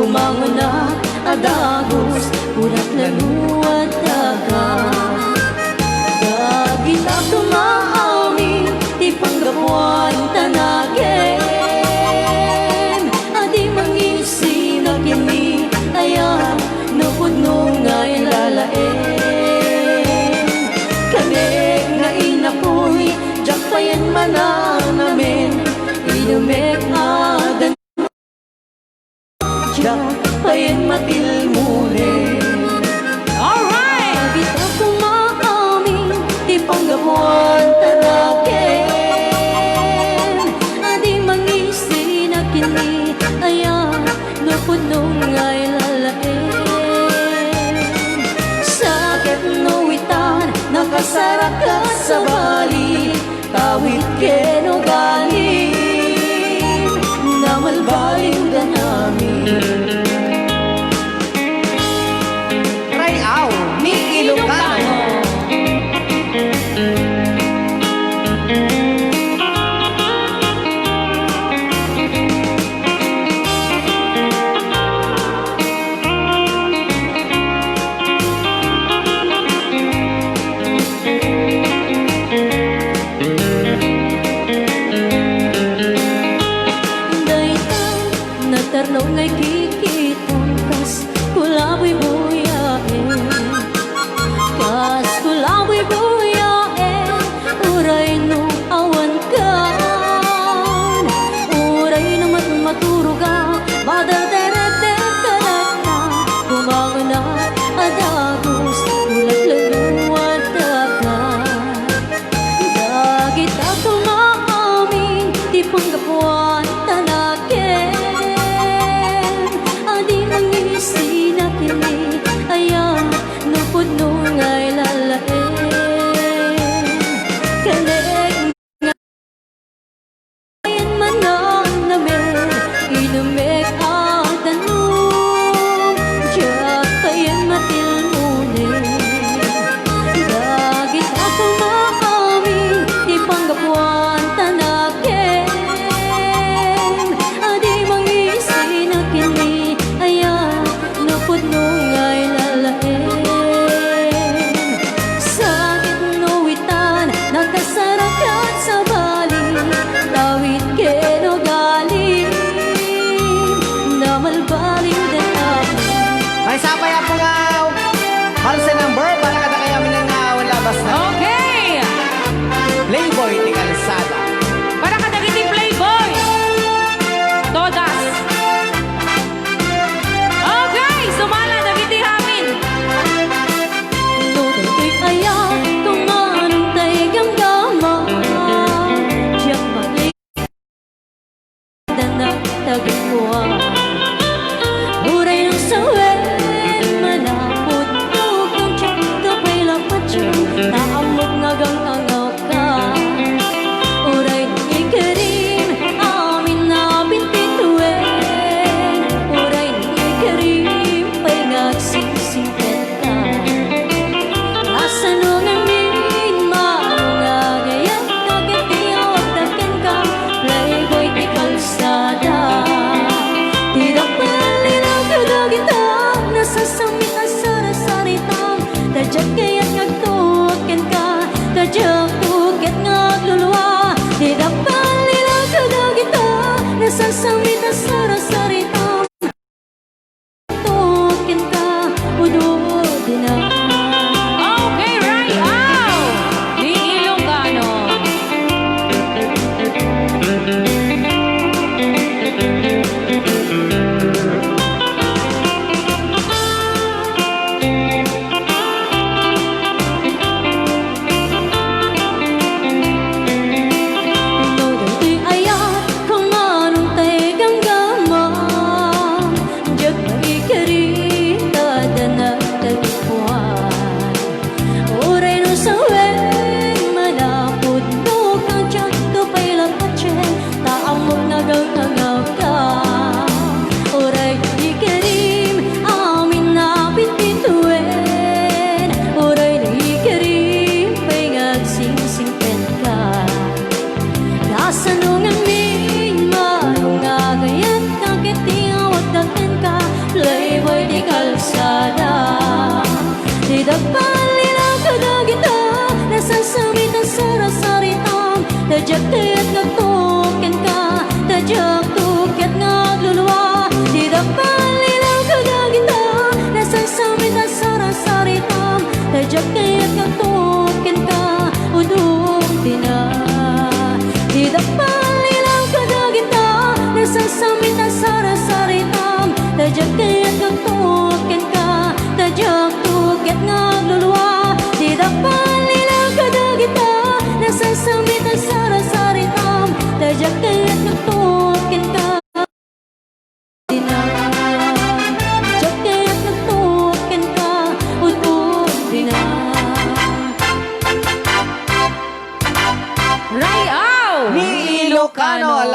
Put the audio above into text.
bumangon na adagos, ulat lanuat daga. Dagita tumaami, di panggapuan tanagin. Adi mangisi na kini, ayan, nupod nung ngay lalain. Kani nga inapoy, jak payan manan namin, inumek adan. Jak payan matil muli. Alright! Kita kumaami, di panggapuan tanagin. Adi mangisi na kini, ayan, nupod nung ngay lalain. Sakit nuwitan, nakasarap ka sa bali, tawid kenugaling, namalbaliw na namin. Rayaw ni Ilocano. Natarno ngay kikitang kas kulaboy buyain, kas kulaboy buyain, uray no awan kan, uray no maturuga, madalderte kanata, bumangon na adagos, ulat lanuat daga. Dagita tumaaming, di panggapuan tanagin. Ayan, nupod nung ngay lalain. Kanek nga ayan manang namin, inumek adan mo, jak ayan matil munin. Dagit ako maaming, di panggapuan tanagin. Adi mangisi na kini, ayan, nupod nung ngay lalain. Sakit nuwitan, nakasarakan sa bali, tawid kenugaling, namalbaliw na namin. May sapay po nga. Halsa number, para kada kaya minangawan labas na. Okay! Playboy ni Kalsada. Para ka naging playboy! Todas! Okay! Sumala, naging hamin! Tutoy ayan, kung anong taygang gama, siyak magay na tagakuha. Uray ng sawin, Tajak tiit nagtukin ka, tajak tukit nagluluwa. Di dapat lilaw kadagita, nasasamit at sarasaritam. Tajak tiit nagtukin ka, uduk tina. Di dapat lilaw kadagita, nasasamit at sarasaritam. Tajak tiit nagtukin ka, tajak tukit nagluluwa. Di dapat lilaw kadagita, nasasamit at sarasaritam. Tajak tiit nagtukin ka, tajak tiit nagtukin ka, uduk tina. Rayaw! Ni Ilocano.